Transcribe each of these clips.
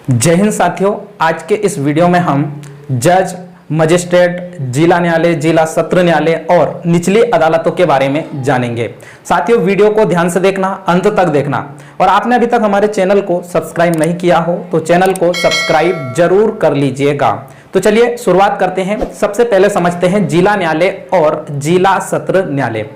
जय हिंद साथियों, आज के इस वीडियो में हम जज, मजिस्ट्रेट, जिला न्यायालय, जिला सत्र न्यायालय और निचली अदालतों के बारे में जानेंगे। साथियों, वीडियो को ध्यान से देखना, अंत तक देखना। और आपने अभी तक हमारे चैनल को सब्सक्राइब नहीं किया हो तो चैनल को सब्सक्राइब जरूर कर लीजिएगा। तो चलिए शुरुआत करते हैं। सबसे पहले समझते हैं जिला न्यायालय और जिला सत्र न्यायालय।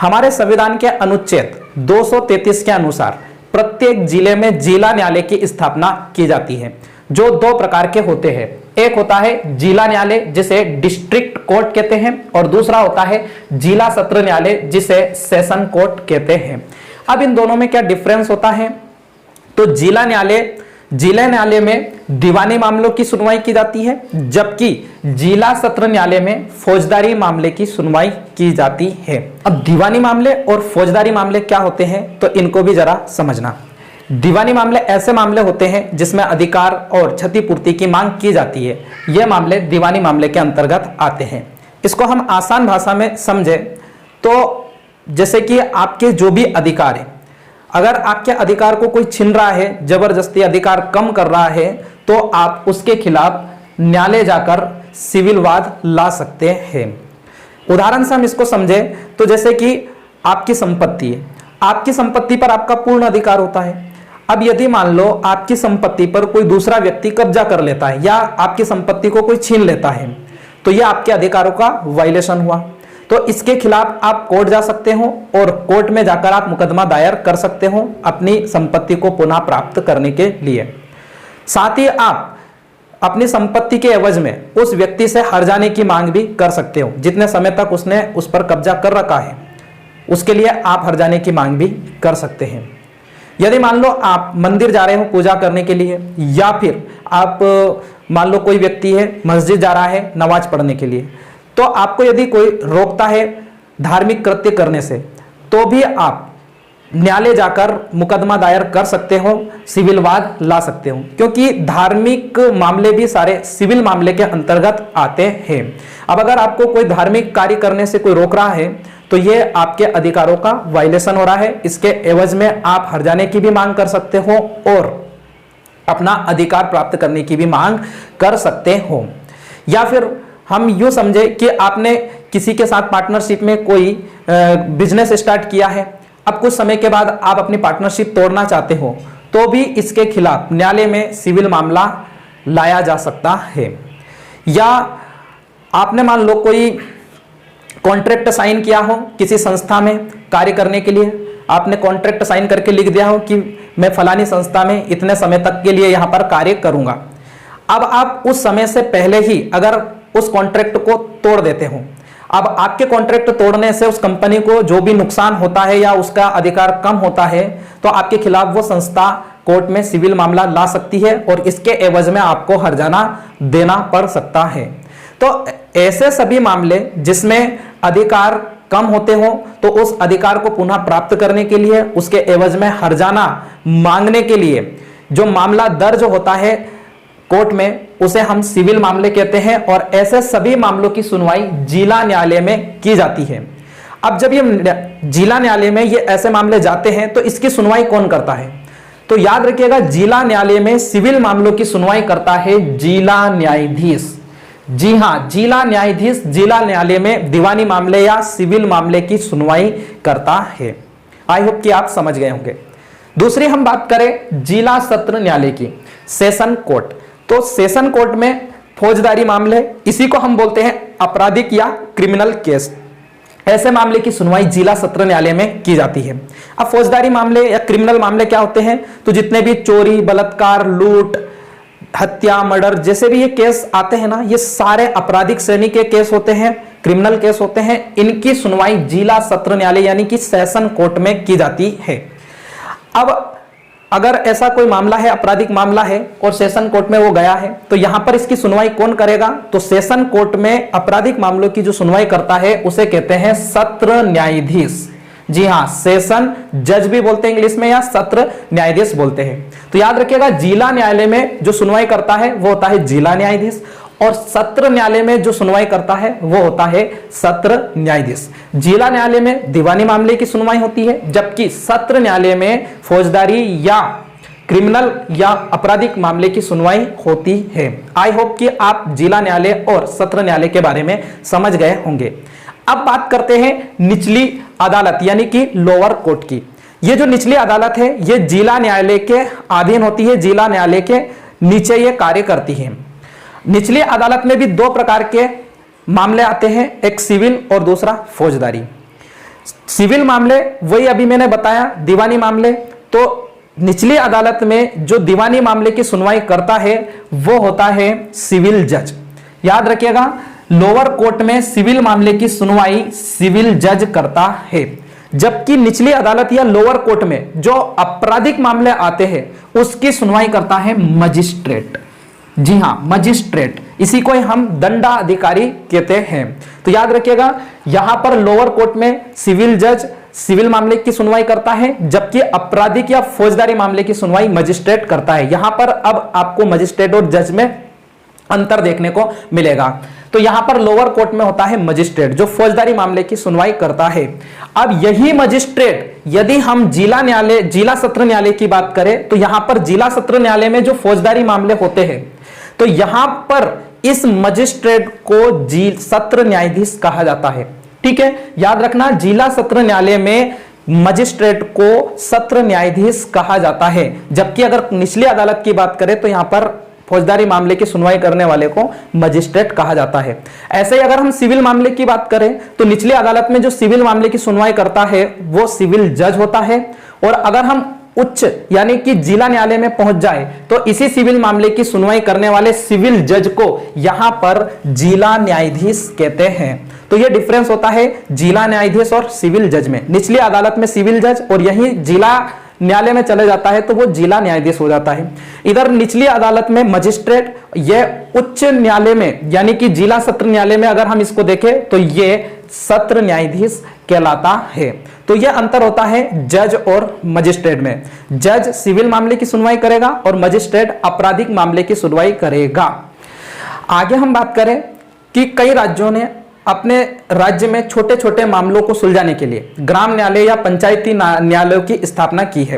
हमारे संविधान के अनुच्छेद 233 के अनुसार प्रत्येक जिले में जिला न्यायालय की स्थापना की जाती है, जो दो प्रकार के होते हैं। एक होता है जिला न्यायालय, जिसे डिस्ट्रिक्ट कोर्ट कहते हैं, और दूसरा होता है जिला सत्र न्यायालय, जिसे सेशन कोर्ट कहते हैं। अब इन दोनों में क्या डिफरेंस होता है? तो जिला न्यायालय में दीवानी मामलों की सुनवाई की जाती है, जबकि जिला सत्र न्यायालय में फौजदारी मामले की सुनवाई की जाती है। अब दीवानी मामले और फौजदारी मामले क्या होते हैं, तो इनको भी जरा समझना। दीवानी मामले ऐसे मामले होते हैं जिसमें अधिकार और क्षतिपूर्ति की मांग की जाती है। यह मामले दीवानी मामले के अंतर्गत आते हैं। इसको हम आसान भाषा में समझे तो जैसे कि आपके जो भी अधिकार है, अगर आपके अधिकार को कोई छीन रहा है, जबरदस्ती अधिकार कम कर रहा है, तो आप उसके खिलाफ न्यायालय जाकर सिविल वाद ला सकते हैं। उदाहरण से हम इसको समझे तो जैसे कि आपकी संपत्ति है, आपकी संपत्ति पर आपका पूर्ण अधिकार होता है। अब यदि मान लो आपकी संपत्ति पर कोई दूसरा व्यक्ति कब्जा कर लेता है या आपकी संपत्ति को कोई छीन लेता है, तो यह आपके अधिकारों का वायलेशन हुआ। तो इसके खिलाफ आप कोर्ट जा सकते हो और कोर्ट में जाकर आप मुकदमा दायर कर सकते हो अपनी संपत्ति को पुनः प्राप्त करने के लिए। साथ ही आप अपनी संपत्ति के एवज में उस व्यक्ति से हर्जाने की मांग भी कर सकते हो। जितने समय तक उसने उस पर कब्जा कर रखा है, उसके लिए आप हर्जाने की मांग भी कर सकते हैं। यदि मान लो आप मंदिर जा रहे हो पूजा करने के लिए, या फिर आप मान लो कोई व्यक्ति है मस्जिद जा रहा है नमाज पढ़ने के लिए, तो आपको यदि कोई रोकता है धार्मिक कृत्य करने से, तो भी आप न्यायालय जाकर मुकदमा दायर कर सकते हो, सिविल वाद ला सकते हो, क्योंकि धार्मिक मामले भी सारे सिविल मामले के अंतर्गत आते हैं। अब अगर आपको कोई धार्मिक कार्य करने से कोई रोक रहा है, तो ये आपके अधिकारों का वायलेशन हो रहा है। इसके एवज में आप हर्जाने की भी मांग कर सकते हो और अपना अधिकार प्राप्त करने की भी मांग कर सकते हो। या फिर हम यूं समझे कि आपने किसी के साथ पार्टनरशिप में कोई बिजनेस स्टार्ट किया है, अब कुछ समय के बाद आप अपनी पार्टनरशिप तोड़ना चाहते हो, तो भी इसके खिलाफ न्यायालय में सिविल मामला लाया जा सकता है। या आपने मान लो कोई कॉन्ट्रैक्ट साइन किया हो किसी संस्था में कार्य करने के लिए, आपने कॉन्ट्रैक्ट साइन करके लिख दिया हो कि मैं फलानी संस्था में इतने समय तक के लिए यहां पर कार्य करूंगा। अब आप उस समय से पहले ही अगर उस कॉन्ट्रैक्ट को तोड़ देते हो, अब आपके कॉन्ट्रैक्ट तोड़ने से उस कंपनी को जो भी नुकसान होता है या उसका अधिकार कम होता है, तो आपके खिलाफ वो संस्था कोर्ट में सिविल मामला ला सकती है और इसके एवज में आपको हर्जाना देना पड़ सकता है। तो ऐसे सभी मामले जिसमें अधिकार कम होते हो, तो उस अधिकार को पुनः प्राप्त करने के लिए, उसके एवज में हर्जाना मांगने के लिए जो मामला दर्ज होता है कोर्ट में, उसे हम सिविल मामले कहते हैं। और ऐसे सभी मामलों की सुनवाई जिला न्यायालय में की जाती है। अब जब ये जिला न्यायालय में ये ऐसे मामले जाते हैं, तो इसकी सुनवाई कौन करता है? तो याद रखिएगा, जिला न्यायालय में सिविल मामलों की सुनवाई करता है जिला न्यायाधीश। जी हां, जिला न्यायाधीश जिला न्यायालय में दीवानी मामले या सिविल मामले की सुनवाई करता है। आई होप कि आप समझ गए होंगे। दूसरी हम बात करें जिला सत्र न्यायालय की, सेशन कोर्ट। तो सेशन कोर्ट में फौजदारी मामले, इसी को हम बोलते हैं आपराधिक या क्रिमिनल केस, ऐसे मामले की सुनवाई जिला सत्र न्यायालय में की जाती है। अब फौजदारी मामले या क्रिमिनल मामले क्या होते हैं? तो जितने भी चोरी, बलात्कार, लूट, हत्या, मर्डर जैसे भी ये केस आते हैं ना, ये सारे आपराधिक श्रेणी के केस होते हैं, क्रिमिनल केस होते हैं। इनकी सुनवाई जिला सत्र न्यायालय यानी कि सेशन कोर्ट में की जाती है। अब अगर ऐसा कोई मामला है, आपराधिक मामला है और सेशन कोर्ट में वो गया है, तो यहां पर इसकी सुनवाई कौन करेगा? तो सेशन कोर्ट में आपराधिक मामलों की जो सुनवाई करता है उसे कहते हैं सत्र न्यायाधीश। जी हां, सेशन जज भी बोलते हैं इंग्लिश में, या सत्र न्यायाधीश बोलते हैं। तो याद रखिएगा, जिला न्यायालय में जो सुनवाई करता है वो होता है जिला न्यायाधीश, और सत्र न्यायालय में जो सुनवाई करता है वो होता है सत्र न्यायाधीश। जिला न्यायालय में दीवानी मामले की सुनवाई होती है, जबकि सत्र न्यायालय में फौजदारी या क्रिमिनल या आपराधिक मामले की सुनवाई होती है। आई होप कि आप जिला न्यायालय और सत्र न्यायालय के बारे में समझ गए होंगे। अब बात करते हैं निचली अदालत यानी कि लोअर कोर्ट की। ये जो निचली अदालत है ये जिला न्यायालय के अधीन होती है, जिला न्यायालय के नीचे ये कार्य करती है। निचली अदालत में भी दो प्रकार के मामले आते हैं, एक सिविल और दूसरा फौजदारी। सिविल मामले वही अभी मैंने बताया, दीवानी मामले। तो निचली अदालत में जो दीवानी मामले की सुनवाई करता है वो होता है सिविल जज। याद रखिएगा, लोअर कोर्ट में सिविल मामले की सुनवाई सिविल जज करता है, जबकि निचली अदालत या लोअर कोर्ट में जो आपराधिक मामले आते हैं उसकी सुनवाई करता है मजिस्ट्रेट। जी हां, मजिस्ट्रेट, इसी को हम दंडाधिकारी कहते हैं। तो याद रखिएगा, यहां पर लोअर कोर्ट में सिविल जज सिविल मामले की सुनवाई करता है, जबकि आपराधिक या फौजदारी मामले की सुनवाई मजिस्ट्रेट करता है। यहां पर अब आपको मजिस्ट्रेट और जज में अंतर देखने को मिलेगा। तो यहां पर लोअर कोर्ट में होता है मजिस्ट्रेट जो फौजदारी मामले की सुनवाई करता है। अब यही मजिस्ट्रेट यदि हम जिला न्यायालय, जिला सत्र न्यायालय की बात करें तो यहां पर जिला सत्र न्यायालय में जो फौजदारी मामले होते हैं तो यहां पर इस मजिस्ट्रेट को सत्र न्यायाधीश कहा जाता है। ठीक है, याद रखना, जिला सत्र न्यायालय में मजिस्ट्रेट को सत्र न्यायाधीश कहा जाता है, जबकि अगर निचली अदालत की बात करें तो यहां पर फौजदारी मामले की सुनवाई करने वाले को मजिस्ट्रेट कहा जाता है। ऐसे ही अगर हम सिविल मामले की बात करें तो निचली अदालत में जो सिविल मामले की सुनवाई करता है वो सिविल जज होता है, और अगर हम उच्च यानी कि जिला न्यायालय में पहुंच जाए तो इसी सिविल मामले की सुनवाई करने वाले सिविल जज को यहां पर जिला न्यायाधीश कहते हैं। तो यह डिफरेंस होता है जिला न्यायाधीश और सिविल जज में। निचली अदालत में सिविल जज और यही जिला न्यायालय में चले जाता है तो वो जिला न्यायाधीश हो जाता है। इधर निचली अदालत में मजिस्ट्रेट, यह उच्च न्यायालय में यानी कि जिला सत्र न्यायालय में अगर हम इसको देखें तो ये सत्र न्यायाधीश कहलाता है। तो यह अंतर होता है जज और मजिस्ट्रेट में। जज सिविल मामले की सुनवाई करेगा और मजिस्ट्रेट आपराधिक मामले की सुनवाई करेगा। आगे हम बात करें कि कई राज्यों ने अपने राज्य में छोटे छोटे मामलों को सुलझाने के लिए ग्राम न्यायालय या पंचायती न्यायालयों की स्थापना की है।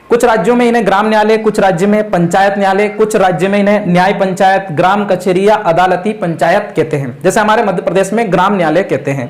कुछ राज्यों में इन्हें ग्राम न्यायालय, कुछ राज्य में पंचायत न्यायालय, कुछ राज्य में इन्हें न्याय पंचायत, ग्राम कचहरी या अदालती पंचायत कहते हैं। जैसे हमारे मध्य प्रदेश में ग्राम न्यायालय कहते हैं।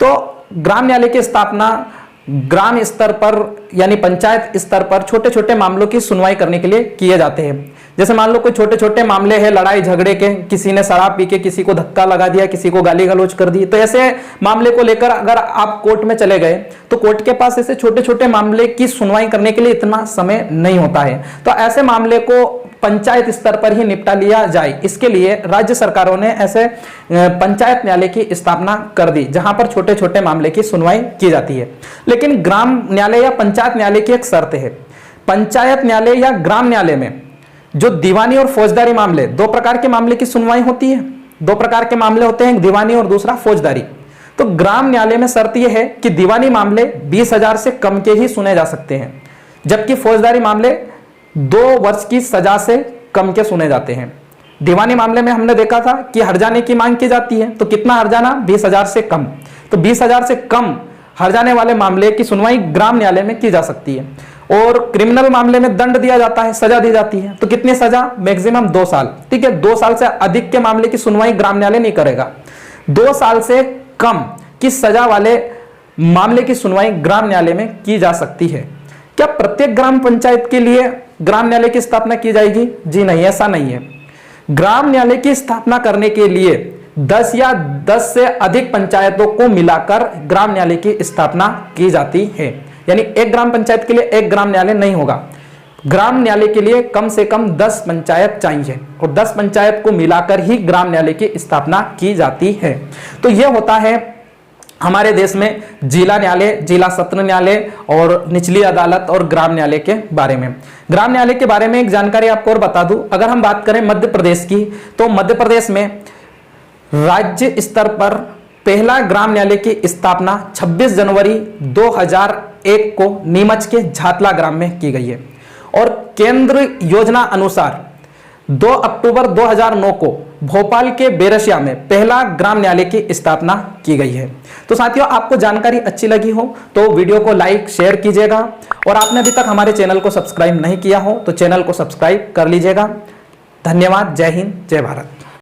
तो ग्राम न्यायालय की स्थापना ग्राम स्तर पर यानी पंचायत स्तर पर छोटे छोटे मामलों की सुनवाई करने के लिए किए जाते हैं। जैसे मान लो कोई छोटे छोटे मामले हैं लड़ाई झगड़े के, किसी ने शराब पी के किसी को धक्का लगा दिया, किसी को गाली गलौज कर दी, तो ऐसे मामले को लेकर अगर आप कोर्ट में चले गए तो कोर्ट के पास ऐसे छोटे छोटे मामले की सुनवाई करने के लिए इतना समय नहीं होता है। तो ऐसे मामले को पंचायत स्तर पर ही निपटा लिया जाए, इसके लिए राज्य सरकारों ने ऐसे पंचायत न्यायालय की स्थापना कर दी जहां पर छोटे छोटे मामले की सुनवाई की जाती है। लेकिन ग्राम न्यायालय या पंचायत न्यायालय की एक शर्त है। पंचायत न्यायालय या ग्राम न्यायालय में जो दीवानी और फौजदारी मामले, दो प्रकार के मामले की सुनवाई होती है। दो प्रकार के मामले होते हैं, दीवानी और दूसरा फौजदारी। तो ग्राम न्यायालय में शर्त यह है कि दीवानी मामले 20,000 से कम के ही सुने जा सकते हैं, जबकि फौजदारी मामले 2 वर्ष की सजा से कम के सुने जाते हैं। दीवानी मामले में हमने देखा था कि हर्जाने की मांग की जाती है, तो कितना हर्जाना? 20,000 से कम। तो 20,000 से कम हर्जाने वाले मामले की सुनवाई ग्राम न्यायालय में की जा सकती है। और क्रिमिनल मामले में दंड दिया जाता है, सजा दी जाती है। तो कितनी सजा? मैक्सिमम 2 साल। ठीक है, 2 साल से अधिक के मामले की सुनवाई ग्राम न्यायालय नहीं करेगा। 2 साल से कम की सजा वाले मामले की सुनवाई ग्राम न्यायालय में की जा सकती है। क्या प्रत्येक ग्राम पंचायत के लिए ग्राम न्यायालय की स्थापना की जाएगी? जी नहीं, ऐसा नहीं है। ग्राम न्यायालय की स्थापना करने के लिए 10 या 10 से अधिक पंचायतों को मिलाकर ग्राम न्यायालय की स्थापना की जाती है। यानी एक ग्राम पंचायत के लिए एक ग्राम न्यायालय नहीं होगा। ग्राम न्यायालय के लिए कम से कम 10 पंचायत चाहिए और 10 पंचायत को मिलाकर ही ग्राम न्यायालय की स्थापना की जाती है। तो यह होता है हमारे देश में जिला न्यायालय, जिला सत्र न्यायालय और निचली अदालत और ग्राम न्यायालय के बारे में। ग्राम न्यायालय के बारे में एक जानकारी आपको और बता दूं, अगर हम बात करें मध्य प्रदेश की, तो मध्य प्रदेश में राज्य स्तर पर पहला ग्राम न्यायालय की स्थापना 26 जनवरी 2001 को नीमच के झातला ग्राम में की गई है। और केंद्र योजना अनुसार 2 अक्टूबर 2009 को भोपाल के बेरसिया में पहला ग्राम न्यायालय की स्थापना की गई है। तो साथियों, आपको जानकारी अच्छी लगी हो तो वीडियो को लाइक शेयर कीजिएगा, और आपने अभी तक हमारे चैनल को सब्सक्राइब नहीं किया हो तो चैनल को सब्सक्राइब कर लीजिएगा। धन्यवाद। जय हिंद, जय भारत।